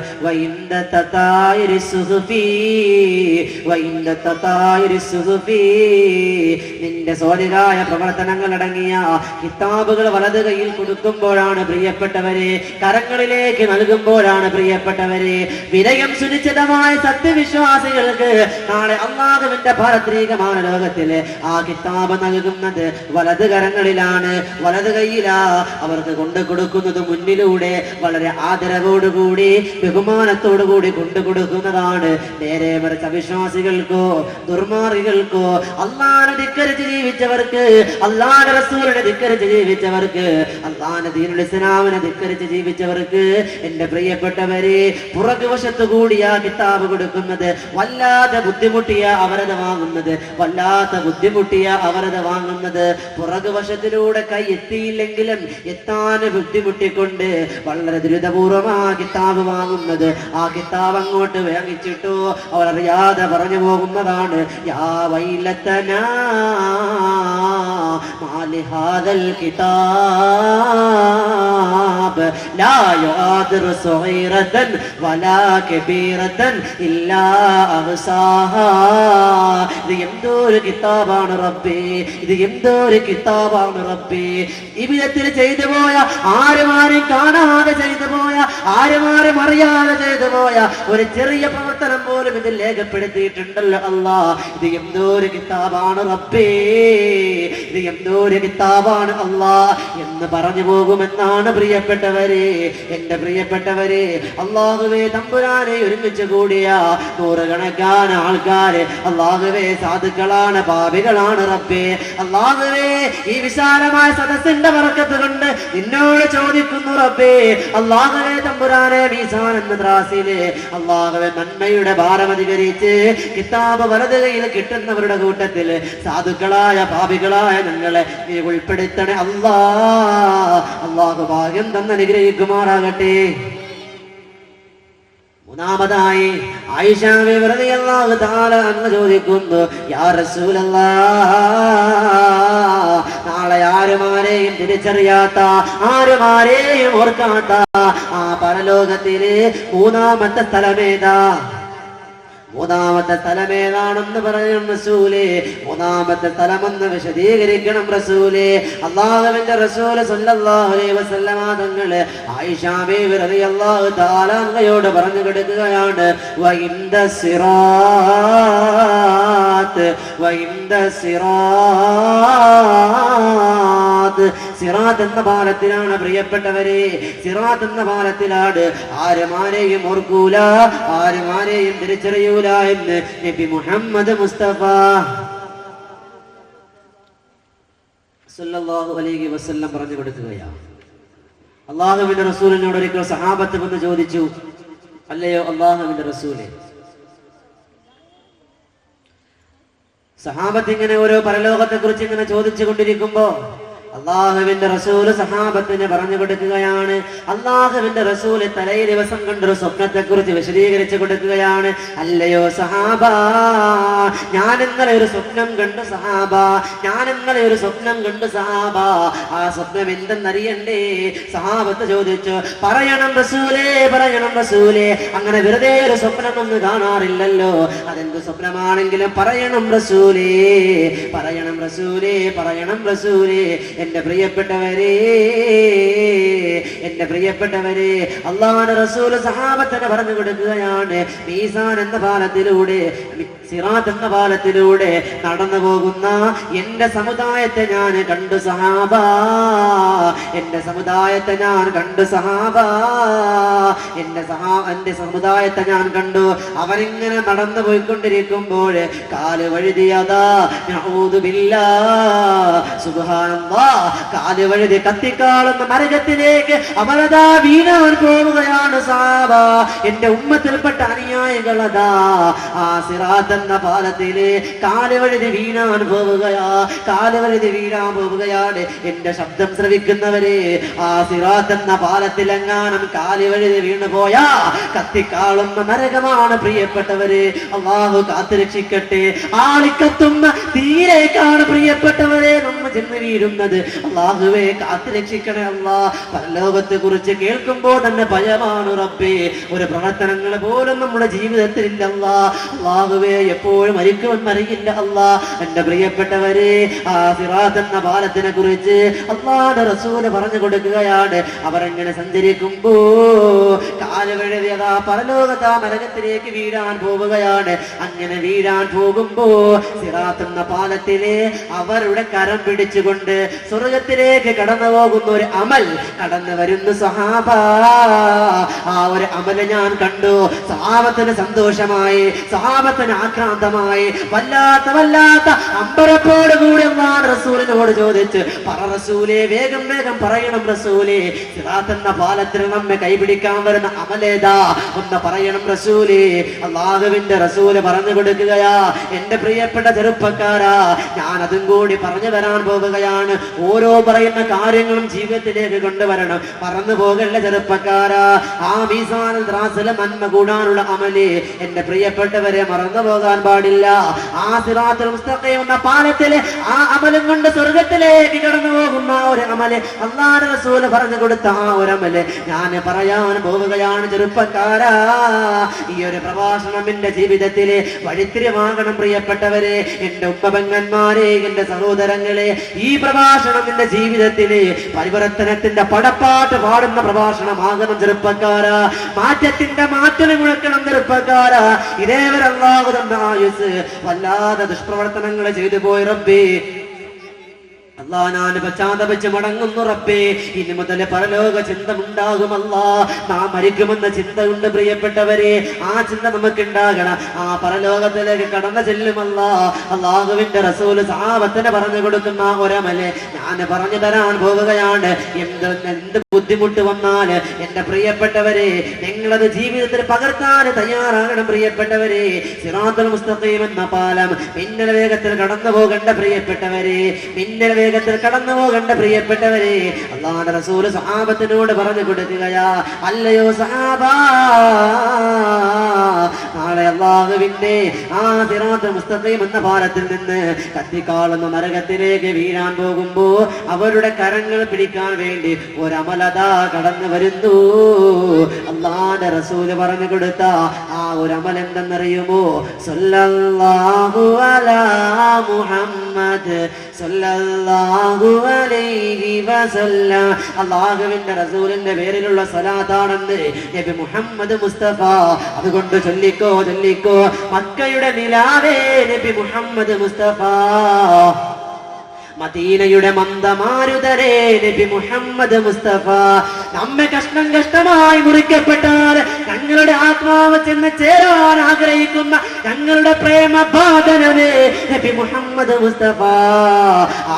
നിന്റെ സോലികായ പ്രവർത്തനങ്ങൾ അടങ്ങിയ കിതാബുകൾ വലത് കയ്യിൽ കൊടുക്കുമ്പോഴാണ് പ്രിയപ്പെട്ടവരെ, കരങ്ങളിലേക്ക് നൽകുമ്പോഴാണ് പ്രിയപ്പെട്ടവരെ, വിനയം സുനിശ്ചിതമായ സത്യവിശ്വാസികൾക്ക് നാളെ അല്ലാഹുവിന്റെ പാരത്രികமான ലോകത്തില് ആ കിതാബ് നൽകുന്നത് വലത് കരങ്ങളിലാണ്, വലത് കയ്യിലാ. അവർക്ക് കൊണ്ടു കൊടുക്കുന്നത് മുന്നിലൂടെ വളരെ ആദരവോടുകൂടി ബഹുമാനത്തോടുകൂടി കൊണ്ടു കൊടുക്കുന്നതാണ്. നേരെ മറിച്ച് അവിശ്വാസികൾക്കോ ദുർമാർഗികൾക്കോ അല്ലാഹുവിനെ ധിക്കരിച്ച് ജീവിച്ചവർക്ക്, അല്ലാഹുവിന്റെ റസൂലിനെ ധിക്കരിച്ച് ജീവിച്ചവർക്ക്, അല്ലാഹുവിന്റെ ദീനുൽ ഇസ്ലാമിനെ ധിക്കരിച്ച് ജീവിച്ചവർക്ക് എന്റെ പ്രിയപ്പെട്ടവരെ, പുറകുവശത്തു കൂടി ആ കിതാബ് കൊടുക്കുന്നത് വല്ലാതെ ബുദ്ധിമുട്ടിയ അവരത് വാങ്ങുന്നത്, വല്ലാത്ത ബുദ്ധിമുട്ടിയ അവരത് വാങ്ങുന്നത്, പുറകുവശത്തിലൂടെ കൈ എത്തിയില്ലെങ്കിലും എത്താൻ ബുദ്ധിമുട്ടിക്കൊണ്ട് വളരെ ദുരിതപൂർവ്വം ആ കിതാബ് വാങ്ങുന്നത്. ആ കിതാബ് അങ്ങോട്ട് വാങ്ങിച്ചിട്ടോ അവർ അറിയാതെ പറഞ്ഞു പോകുന്നതാണ്, യാ വൈലത്തനാ മാലി ഹാദൽ കിതാബ് ലാ യുആദിറു സഗീറതൻ വലാ കബീറതൻ ഇല്ലാ അഹ്സാഹാ. ഇത് എന്തോരു കിതാബാണ് റബ്ബേ, ഇത് എന്തോരു കിതാബാണ് റബ്ബേ. ജീവിതത്തിൽ ചെയ്തു പോയ, ആരുമാരും കാണാതെ ചെയ്തു പോയ, ആരുമാരും അറിയാതെ ചെയ്തു പോയ ഒരു ചെറിയ പ്രവർത്തനം പോലും ഇതിൽ രേഖപ്പെടുത്തിയിട്ടുണ്ടല്ലോ അല്ലാ. ഇത് എന്തോരു കിതാബാണ് റബ്ബേ, ഇത് എന്തോരു കിതാബാണ് അല്ലാ എന്ന് പറഞ്ഞു പോകുമെന്നാണ് പ്രിയപ്പെട്ടവരെ, എന്റെ പ്രിയപ്പെട്ടവരെ. അല്ലാഹുവേ തമ്പുരാനെ ഒരുമിച്ച് കൂടിയ നൂറുകണക്കാണ് ആൾക്കാര് അല്ലാഹുവേ സാധുക്കളാണ്, പാപികളാണ് റബ്ബേ. അല്ലാഹുവേ ഈ വിശാലമായ സദസ്സിന്റെ ബർക്കത്ത് കൊണ്ട് നിന്നോട് ചോദിക്കുന്നു റബ്ബേ, അല്ലാഹുവേ തമ്പുരാനെ മീസാൻ എന്ന ത്രാസില് അല്ലാഹുവേ നന്മയുടെ ഭാരം അധികരിച്ച് കിതാബ് വലത് കയ്യിൽ കിട്ടുന്നവരുടെ കൂട്ടത്തില് സാധുക്കളായ പാപികളായ ഞങ്ങളെ നീ ഉൾപ്പെടുത്തണേ അല്ലാ. അല്ലാഹു ഭാഗ്യം തന്ന് അനുഗ്രഹിക്കുമാറാകട്ടെ. മൂന്നാമതായി ആയിഷ ബീവി റളിയല്ലാഹു തആല അൻഹ ചോദിക്കുന്നു, യാ റസൂലല്ലാഹ്, നാളെ ആരുമാരെയും തിരിച്ചറിയാത്ത, ആരുമാരെയും ഓർക്കാത്ത ആ പരലോകത്തിലെ മൂന്നാമത്തെ സ്ഥലമേതാ? മൂന്നാമത്തെ സ്ഥലമേതാണെന്ന് പറയണം റസൂലേ. മൂന്നാമത്തെ സ്ഥലമെന്ന് വിശദീകരിക്കണം റസൂലേ. അല്ലാഹുവിന്റെ റസൂൽ സല്ലല്ലാഹു അലൈഹി വസല്ലമ തങ്ങള് ആയിഷ ബീവി റളിയല്ലാഹു തആല അൻഹയോട് പറഞ്ഞു കൊടുക്കുകയാണ്, വഇൻദ സിറാത്ത്, വഇൻദ സിറാത്ത്. സിറാത്ത് എന്ന പാലത്തിലാണ് പ്രിയപ്പെട്ടവരെ, സിറാത്ത് എന്ന പാലത്തിലാണ് ആരുമാരെയും ഓർക്കൂല, ആരുമാരെയും തിരിച്ചറിയൂല എന്ന് നബി മുഹമ്മദ് മുസ്തഫ സല്ലല്ലാഹു അലൈഹി വസല്ലം പറഞ്ഞു കൊടുക്കുകയാണ്. അല്ലാഹുവിന്റെ റസൂലിനോട് ഒരിക്കൽ സഹാബത്ത് വന്ന് ചോദിച്ചു, അല്ലയോ അല്ലാഹുവിന്റെ റസൂലേ, സഹാബത്ത് ഇങ്ങനെ ഓരോ പരലോകത്തെ കുറിച്ച് ഇങ്ങനെ ചോദിച്ചു കൊണ്ടിരിക്കുമ്പോ അള്ളാഹുവിന്റെ റസൂല് സഹാബത്തിന് പറഞ്ഞു കൊടുക്കുകയാണ്. അള്ളാഹുവിന്റെ റസൂല് തലേ ദിവസം കണ്ടൊരു സ്വപ്നത്തെ കുറിച്ച് വിശദീകരിച്ചു കൊടുക്കുകയാണ്. അല്ലയോ സഹാബ, ഞാൻ ഇന്നലെ ഒരു സ്വപ്നം കണ്ടു സഹാബ, ഞാൻ ഇന്നലെ ഒരു സ്വപ്നം കണ്ടു സഹാബ. ആ സ്വപ്നം എന്തെന്നറിയണ്ടേ? സഹാബത്ത് ചോദിച്ചു. പറയണം റസൂലേ, പറയണം റസൂലേ. അങ്ങനെ വെറുതെ ഒരു സ്വപ്നമൊന്നും കാണാറില്ലല്ലോ, അതെന്ത് സ്വപ്നമാണെങ്കിലും പറയണം റസൂലേ, പറയണം റസൂലേ, പറയണം റസൂലേ എന്റെ പ്രിയപ്പെട്ടവരെ അല്ലാഹുവിന്റെ റസൂൽ സഹാബത്തിനെ പറഞ്ഞു കൊടുക്കുകയാണ്, മീസാൻ എന്ന പാലത്തിലൂടെ, സിറാത്ത് എന്ന പാലത്തിലൂടെ നടന്നു പോകുന്ന എന്റെ സമുദായത്തെ ഞാൻ കണ്ടു സഹാബ, എന്റെ സമുദായത്തെ ഞാൻ കണ്ടു സഹാബ, എന്റെ സമുദായത്തെ ഞാൻ കണ്ടു. അവരിങ്ങനെ നടന്നു പോയിക്കൊണ്ടിരിക്കുമ്പോൾ കാല് വഴുതിയതാ, നഊദു ബില്ലാഹ്, സുബ്ഹാനല്ലാഹ്, കാല് വഴുതി കത്തിക്കാളുന്ന നരകത്തിലേക്ക് അവരതാ വീണാൻ പോവുകയാണ് സഹാബ. എന്റെ ഉമ്മത്തിൽപ്പെട്ട അനുയായികളതാ ആ സിറാത്ത് എന്ന പാലത്തില് കാല് വഴുതി വീണാൻ പോവുകയാണ്. എന്റെ ശബ്ദം ശ്രവിക്കുന്നവരെ, ആ സിറാത്ത് എന്ന പാലത്തിലെങ്ങാനും കാല് വഴുതി വീണു പോയാ കത്തിക്കാളുന്ന നരകമാണ് പ്രിയപ്പെട്ടവരെ. അല്ലാഹു കാത്തുരക്ഷിക്കട്ടെ. ആളിക്കത്തുന്ന തീരേക്കാണ് പ്രിയപ്പെട്ടവരെ നമ്മൾ ചെന്ന് വീഴുന്നത്. അല്ലാഹുവേ കാത്തുരക്ഷിക്കണേ അല്ലാ. പരലോകത്തെ കുറിച്ച് കേൾക്കുമ്പോൾ തന്നെ ഭയമാണ് റബ്ബേ. ഒരു പ്രവർത്തനങ്ങൾ പോലും നമ്മുടെ ജീവിതത്തിൽ ഇല്ല അല്ലാ. അല്ലാഹുവേ എപ്പോഴും മരിക്കുമെന്നറിയില്ല അല്ലാ. എന്റെ പ്രിയപ്പെട്ടവരെ, ആ സിറാത്ത് എന്ന പാലത്തിനെ കുറിച്ച് അല്ലാഹുവിന്റെ റസൂൽ പറഞ്ഞു കൊടുക്കുകയാണ്. അവരെങ്ങനെ സഞ്ചരിക്കുമ്പോ കാല് വഴുതിയതാ പരലോകത്താ നരകത്തിലേക്ക് വീഴാൻ പോവുകയാണ്. അങ്ങനെ വീഴാൻ പോകുമ്പോ സിറാത്ത് എന്ന പാലത്തിലെ അവരുടെ കരം പിടിച്ചുകൊണ്ട് സ്വർഗത്തിലേക്ക് കടന്നു പോകുന്ന ഒരു അമൽ കടന്നു വരുന്നു സഹാബ. ആ ഒരു അമല് ഞാൻ കണ്ടു. സഹാബത്തിന് സന്തോഷമായി, സഹാബത്തിന് ആക്രാന്തമായി, വല്ലാത്ത അമ്പരപ്പോട് കൂടി അല്ലാഹുവിന്റെ റസൂലിനോട് ചോദിച്ചു, പറ റസൂലേ, വേഗം പറയണം റസൂലേ, സിറാത്ത് എന്ന പാലത്തിൽ നമ്മെ കൈപിടിക്കാൻ വരുന്ന അമലേതാ ഒന്ന് പറയണം റസൂലേ. അല്ലാഹുവിന്റെ റസൂല് പറഞ്ഞു കൊടുക്കുകയാ, എന്റെ പ്രിയപ്പെട്ട ചെറുപ്പക്കാരാ, ഞാൻ അതും കൂടി പറഞ്ഞു തരാൻ പോവുകയാണ്. ഓരോ പറയുന്ന കാര്യങ്ങളും ജീവിതത്തിലേക്ക് കൊണ്ടുവരണം. പറന്നു പോകല്ല ചെറുപ്പക്കാരാ. ആ മീസാൻ ത്രാസിലെ നന്മ കൂടാനുള്ള അമല് എന്റെ പ്രിയപ്പെട്ടവരെ മറന്നു പോകാൻ പാടില്ല. ആ സിറാത്തുൽ മുസ്തഖീം എന്ന പാലത്തില് ആ അമലും കൊണ്ട് സ്വർഗത്തിലേക്ക് കടന്നു പോകുന്ന ഒരു അമല്, അല്ലാഹുവിന്റെ റസൂല് പറഞ്ഞു കൊടുത്ത ആ ഒരു അമല് ഞാൻ പറയാൻ പോവുകയാണ് ചെറുപ്പക്കാരാ. ഈ ഒരു പ്രഭാഷണം എന്റെ ജീവിതത്തിലെ വഴിത്തിരിവാകണം പ്രിയപ്പെട്ടവരെ, എന്റെ ഉപ്പപെങ്ങന്മാരെ, എന്റെ സഹോദരങ്ങളെ. ഈ പ്രഭാഷണം എന്റെ ജീവിതത്തിലെ പരിവർത്തനത്തിന്റെ പടപ്പാട്ട് പാടുന്ന പ്രഭാഷണമാകണം ചെറുപ്പക്കാരാ. മാറ്റത്തിന്റെ മാറ്റം മുഴക്കണം ചെറുപ്പക്കാരാ. ഇതേവരെ അല്ലാഹു തന്ന ആയുസ് വല്ലാതെ ദുഷ്പ്രവർത്തനങ്ങൾ ചെയ്തു പോയി റബ്ബേ. അല്ലാഹ്, ഞാൻ പശ്ചാത്തപിച്ച് മടങ്ങുന്നു റബ്ബേ. ഇനി മുതൽ പരലോക ചിന്ത ഉണ്ടാകുമല്ലാ. നാം മരിക്കുമെന്ന ചിന്തയുണ്ട് പ്രിയപ്പെട്ടവരെ. ആ ചിന്ത നമുക്ക് ഉണ്ടാകണം. ആ പരലോകത്തിലേക്ക് കടന്നു ചെല്ലുമല്ലാ. അല്ലാഹുവിന്റെ റസൂൽ സഹാബത്തിനെ പറഞ്ഞു കൊടുക്കുന്ന ഒരമല് ഞാൻ പറഞ്ഞു തരാൻ പോവുകയാണ്. എന്ത് ബുദ്ധിമുട്ട് വന്നാല് എന്റെ പ്രിയപ്പെട്ടവരെ, നിങ്ങളത് ജീവിതത്തിൽ പകർത്താൻ തയ്യാറാകണം പ്രിയപ്പെട്ടവരെ. സിറാത്തുൽ മുസ്തഖീം എന്ന പാലം മിന്നൽ വേഗത്തിൽ കടന്നു പോകേണ്ട പ്രിയപ്പെട്ടവരെ, മിന്നൽ വേഗത്തിൽ കടന്നു പോകേണ്ട പ്രിയപ്പെട്ടവരെ, അല്ലാഹുവിന്റെ റസൂൽ സഹാബത്തിനോട് പറഞ്ഞു കൊടുക്കുകയാ, അല്ലയോ സഹാബാ, നാളെ അല്ലാഹുവിന്റെ ആ സിറാത്തുൽ മുസ്തഖീം എന്ന പാലത്തിൽ നിന്ന് കത്തിക്കാളുന്ന നരകത്തിലേക്ക് വീഴാൻ പോകുമ്പോ അവരുടെ കരങ്ങൾ പിടിക്കാൻ വേണ്ടി ഒരമലതാ കടന്നു വരുന്നു. അല്ലാഹുവിന്റെ റസൂല് പറഞ്ഞു കൊടുത്ത ആ ഒരു അമൽ എന്തെന്നറിയുമോ? സല്ലല്ലാഹു അലാ മുഹമ്മദ് സല്ലല്ലാഹു അലൈഹി വസല്ലം. അല്ലാഹുവിന്റെ റസൂലിന്റെ പേരിലുള്ള സ്വലാത്താണെന്ന് നബി മുഹമ്മദ് മുസ്തഫ. അതുകൊണ്ട് ചൊല്ലിക്കോ മക്കയുടെ നിലാവേ നബി മുഹമ്മദ് മുസ്തഫ, മദീനയുടെ മന്ദമാരുതരേ നബി മുഹമ്മദ് മുസ്തഫ. നമ്മെ കഷ്ടമായി മുറിക്കപ്പെട്ടാൽ ഞങ്ങളുടെ ആത്മാവ് ചെന്ന് ചേരാൻ ആഗ്രഹിക്കുന്ന ഞങ്ങളുടെ പ്രേമബാധനമേ നബി മുഹമ്മദ് മുസ്തഫ.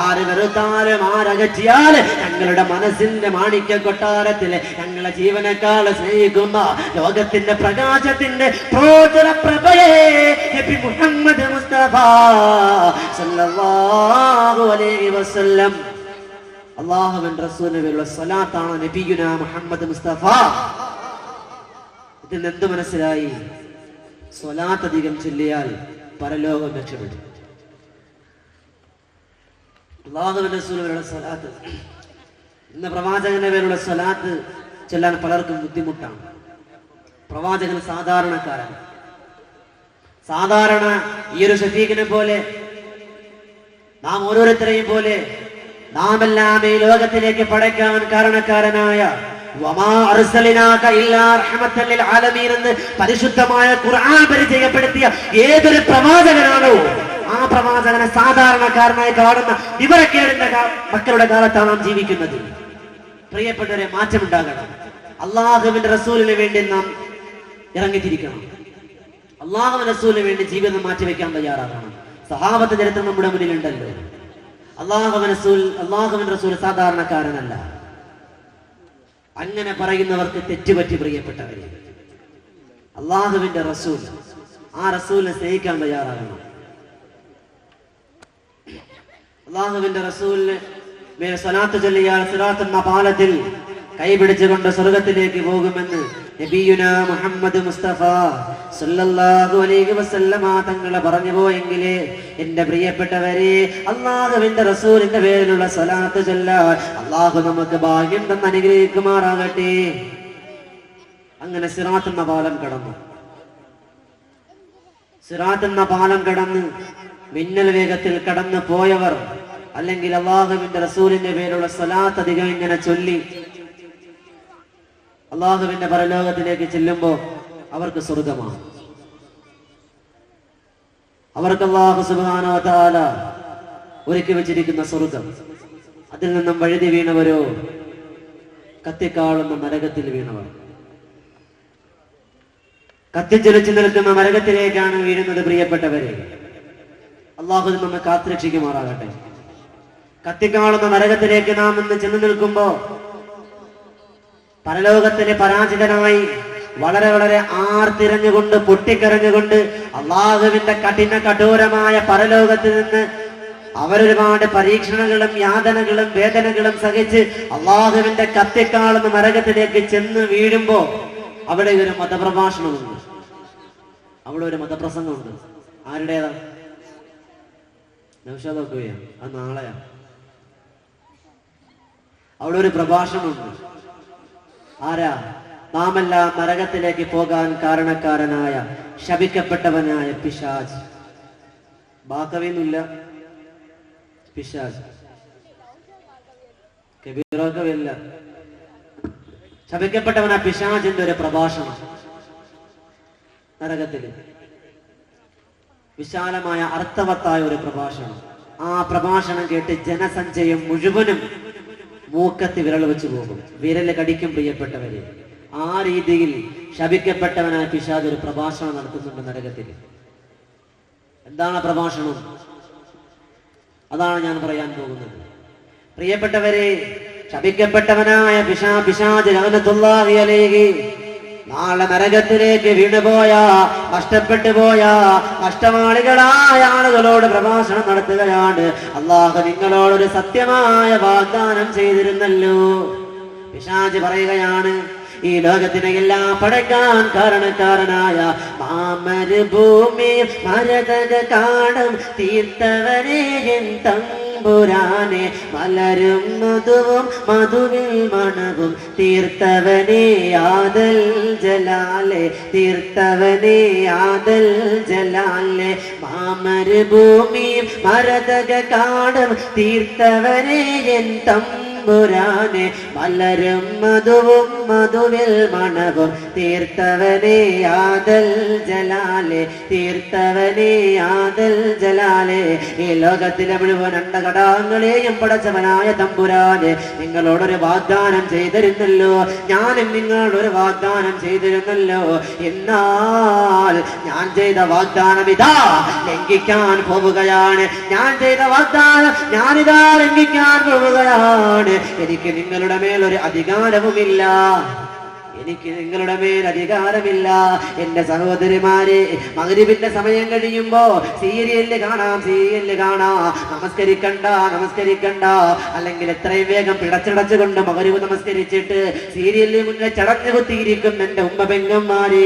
ആര് വെറുത്താലും ആരകറ്റിയാൽ ഞങ്ങളുടെ മനസ്സിന്റെ മാണിക്യ കൊട്ടാരത്തില് ഞങ്ങളെ ജീവനേക്കാൾ സ്നേഹിക്കുന്ന ലോകത്തിന്റെ പ്രകാശത്തിന്റെ പ്രോജ്വല പ്രഭയേ നബി മുഹമ്മദ് മുസ്തഫ സല്ലല്ലാഹു അലൈഹി വസല്ലം. അല്ലാഹുവിന്റെ റസൂലിനുള്ള സ്വലാത്താണ് നബിയുനാ മുഹമ്മദ് മുസ്തഫ. ഇതിന് എന്ത് മനസ്സിലായി? സ്വലാത്ത് അധികം ചൊല്ലിയാൽ പരലോകം രക്ഷപ്പെടും. അല്ലാഹുവിന്റെ റസൂലിനുള്ള സ്വലാത്ത്, ഇന്ന് പ്രവാചകന്റെ പേരുള്ള സ്വലാത്ത് ചൊല്ലാൻ പലർക്കും ബുദ്ധിമുട്ടാണ്. പ്രവാചകൻ സാധാരണക്കാരാണ്. സാധാരണ ഈ ഒരു ഷഫീഖിനെ പോലെ നാം ഓരോരുത്തരെയും പോലെ നാം എല്ലാം ഈ ലോകത്തിലേക്ക് പടയ്ക്കാൻ കാരണക്കാരനായ വമാ അർസൽനാക ഇല്ലാ റഹ്മത്തൻ ലിൽ ആലമീൻ എന്ന് പരിശുദ്ധമായ ഖുർആൻ പരിചയപ്പെടുത്തിയ ഏതൊരു പ്രവാചകനാണോ ആ പ്രവാചകനെ സാധാരണക്കാരനായി കാണുന്ന വിവരക്കേടിന്റെ മക്കളുടെ കാലത്താണ് നാം ജീവിക്കുന്നത്. പ്രിയപ്പെട്ടവരെ, മാറ്റമുണ്ടാകണം. അള്ളാഹുവിന്റെ റസൂലിന് വേണ്ടി നാം ഇറങ്ങിത്തിരിക്കണം. അള്ളാഹുവിന്റെ റസൂലിന് വേണ്ടി ജീവിതം മാറ്റിവെക്കാൻ തയ്യാറാകണം. സഹാബത്ത് ചരിത്രം നമ്മുടെ മുന്നിലുണ്ടല്ലോ. അള്ളാഹുവിന്റെ റസൂൽ സാധാരണക്കാരനല്ല. അങ്ങനെ പറയുന്നവർക്ക് തെറ്റുപറ്റി. പ്രിയപ്പെട്ടവരെ, അള്ളാഹുവിന്റെ റസൂൽ, ആ റസൂലിനെ സ്നേഹിക്കാൻ തയ്യാറാകണം. അള്ളാഹുവിന്റെ റസൂലിന് മേൽ സ്വലാത്ത് ചൊല്ലിയാൽ സിറാത്ത് എന്ന പാലത്തിൽ കൈപിടിച്ചുകൊണ്ട് സ്വർഗത്തിലേക്ക് പോകുമെന്ന് നബിയുനാ മുഹമ്മദ് മുസ്തഫ സല്ലല്ലാഹു അലൈഹി വസല്ലമ തങ്ങളെ പറഞ്ഞു പോയെങ്കിലേ എന്റെ പ്രിയപ്പെട്ടവരെ, അള്ളാഹുവിന്റെ റസൂലിന്റെ പേരിലുള്ള സ്വലാത്ത് ചൊല്ലാൻ അള്ളാഹു നമുക്ക് ഭാഗ്യം തന്ന് അനുഗ്രഹിക്കുമാറാകട്ടെ. അങ്ങനെ സിറാത്ത് എന്ന പാലം കടന്നു. സിറാത്ത് എന്ന പാലം കടന്ന് മിന്നൽ വേഗത്തിൽ കടന്നു പോയവർ, അല്ലെങ്കിൽ അള്ളാഹുവിന്റെ റസൂലിന്റെ പേരുള്ള സ്വലാത്ത് അധികം ഇങ്ങനെ ചൊല്ലി അള്ളാഹുവിന്റെ പരലോകത്തിലേക്ക് ചെല്ലുമ്പോ അവർക്ക് സ്വർഗമാണ്. അവർക്ക് അല്ലാഹു സുബ്ഹാനഹു വ തആല ഒരുക്കി വെച്ചിരിക്കുന്ന സ്വർഗം. അതിൽ നിന്നും വഴുതി വീണവരോ കത്തിക്കാളുന്ന നരകത്തിൽ വീണവർ. കത്തിജ്വലിച്ചു നിൽക്കുന്ന നരകത്തിലേക്കാണ് വീഴുന്നത്. പ്രിയപ്പെട്ടവരെ, അള്ളാഹു നമ്മെ കാത്തുരക്ഷിക്കുമാറാകട്ടെ. കത്തിക്കാളുന്ന നരകത്തിലേക്ക് നാം ഇന്ന് ചെന്നു നിൽക്കുമ്പോ പരലോകത്തിലെ പരാജിതനായി വളരെ വളരെ ആർത്തിരഞ്ഞുകൊണ്ട് പൊട്ടിക്കരഞ്ഞുകൊണ്ട് അള്ളാഹുവിന്റെ കഠോരമായ പരലോകത്തിൽ നിന്ന് അവരൊരുപാട് പരീക്ഷണങ്ങളും യാതനകളും വേദനകളും സഹിച്ച് അള്ളാഹുവിന്റെ കത്തിക്കാളുന്ന നരകത്തിലേക്ക് ചെന്ന് വീഴുമ്പോ അവിടെ ഒരു മതപ്രഭാഷണമുണ്ട്, അവിടെ ഒരു മതപ്രസംഗമുണ്ട്. ആരുടേതാ? നൗഷാദൊക്കെയാ, അത് നാളെയാ. അവിടെ ഒരു പ്രഭാഷണമുണ്ട്. ആരാ? നാമെല്ലാം നരകത്തിലേക്ക് പോകാൻ കാരണക്കാരനായ ശപിക്കപ്പെട്ടവനായ പിശാച്. ബാക്കവിയൊന്നുമില്ല, പിശാച്. കബീറൊക്കെയില്ല. ശപിക്കപ്പെട്ടവനായ പിശാചിന്റെ ഒരു പ്രഭാഷണം നരകത്തില്. വിശാലമായ അർത്ഥവത്തായ ഒരു പ്രഭാഷണം. ആ പ്രഭാഷണം കേട്ട് ജനസഞ്ചയം മുഴുവനും മൂക്കത്തി വിരൽ വെച്ച് പോകും, വിരല് കടിക്കും. പ്രിയപ്പെട്ടവരെ, ആ രീതിയിൽ ശപിക്കപ്പെട്ടവനായ പിശാച് ഒരു പ്രഭാഷണം നടത്തുന്നുണ്ട് നരകത്തിൽ. എന്താണ് പ്രഭാഷണം? അതാണ് ഞാൻ പറയാൻ പോകുന്നത്. പ്രിയപ്പെട്ടവരെ, ശപിക്കപ്പെട്ടവനായ പിശാച് ലഅനത്തുല്ലാഹി അലൈഹി നാളെ നരകത്തിലേക്ക് വീണുപോയ, നഷ്ടപ്പെട്ടു പോയ നഷ്ടമാളികളായ ആളുകളോട് പ്രഭാഷണം നടത്തുകയാണ്. അല്ലാഹു നിങ്ങളോടൊരു സത്യമായ വാഗ്ദാനം ചെയ്തിരുന്നല്ലോ. പിശാച് പറയുകയാണ്, ഈ ലോകത്തിനെ എല്ലാം പടയ്ക്കാൻ കാരണക്കാരനായ മാമരുഭൂമി മരതക കാടും തീർത്തവനെ തമ്പുരാനെ, മലരും മധുവും മധുവിൽ മണവും തീർത്തവനെ ആദൽ ജലാലെ, തീർത്തവനെ ആദൽ ജലാലെ. മാമരുഭൂമി മരതക കാടും തീർത്തവനെ തമ്പുരാനെ, മലരും മധുവും മധുവിൽ മണവും തീർത്തവനെ ആദൽ ജലാലെ, തീർത്തവനെ ആദൽ ജലാലെ. ഈ ലോകത്തിലെ മുഴുവൻ അണ്ടകടാങ്ങളെയും പടച്ചവനായ തമ്പുരാനെ, നിങ്ങളോടൊരു വാഗ്ദാനം ചെയ്തിരുന്നല്ലോ, ഞാനും നിങ്ങളോടൊരു വാഗ്ദാനം ചെയ്തിരുന്നല്ലോ. എന്നാൽ ഞാൻ ചെയ്ത വാഗ്ദാനം ഇതാ ലംഘിക്കാൻ പോവുകയാണ്. ഞാൻ ചെയ്ത വാഗ്ദാനം ഞാനിതാ ലംഘിക്കാൻ പോവുകയാണ്. എനിക്ക് നിങ്ങളുടെ മേലൊരു അധികാരവുമില്ല, എനിക്ക് നിങ്ങളുടെ മേൽ അധികാരമില്ല. എന്റെ സഹോദരിമാരെ, മഗ്രിബിന്റെ സമയം കഴിയുമ്പോ സീരിയല് കാണാം, നമസ്കരിക്കണ്ട, അല്ലെങ്കിൽ എത്രയും വേഗം പിടച്ചിടച്ചുകൊണ്ട് മഗ്രിബ് നമസ്കരിച്ചിട്ട് സീരിയലിന് മുന്നേ ചടഞ്ഞു കുത്തിയിരിക്കും എന്റെ ഉമ്മ പെങ്ങന്മാരെ,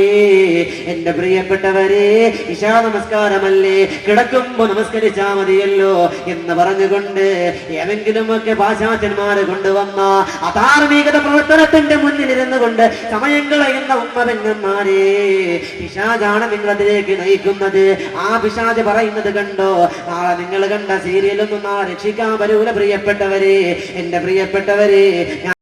എന്റെ പ്രിയപ്പെട്ടവരെ. ഇശാ നമസ്കാരമല്ലേ, കിടക്കുമ്പോ നമസ്കരിച്ചാ മതിയല്ലോ എന്ന് പറഞ്ഞുകൊണ്ട് ഏതെങ്കിലുമൊക്കെ പാശ്ചാത്യന്മാര് കൊണ്ടുവന്ന അധാർമികത പ്രവർത്തനത്തിന്റെ മുന്നിലിരുന്നു കൊണ്ട് സമയം കളയുന്ന ഉമ്മ പെങ്ങന്മാരെ, പിശാചാണ് നിങ്ങളതിലേക്ക് നയിക്കുന്നത്. ആ പിശാച് പറയുന്നത് കണ്ടോ, നാളെ നിങ്ങൾ കണ്ട സീരിയലൊന്നും നാളെ രക്ഷിക്കാൻ വരൂല പ്രിയപ്പെട്ടവരെ, എന്റെ പ്രിയപ്പെട്ടവരെ.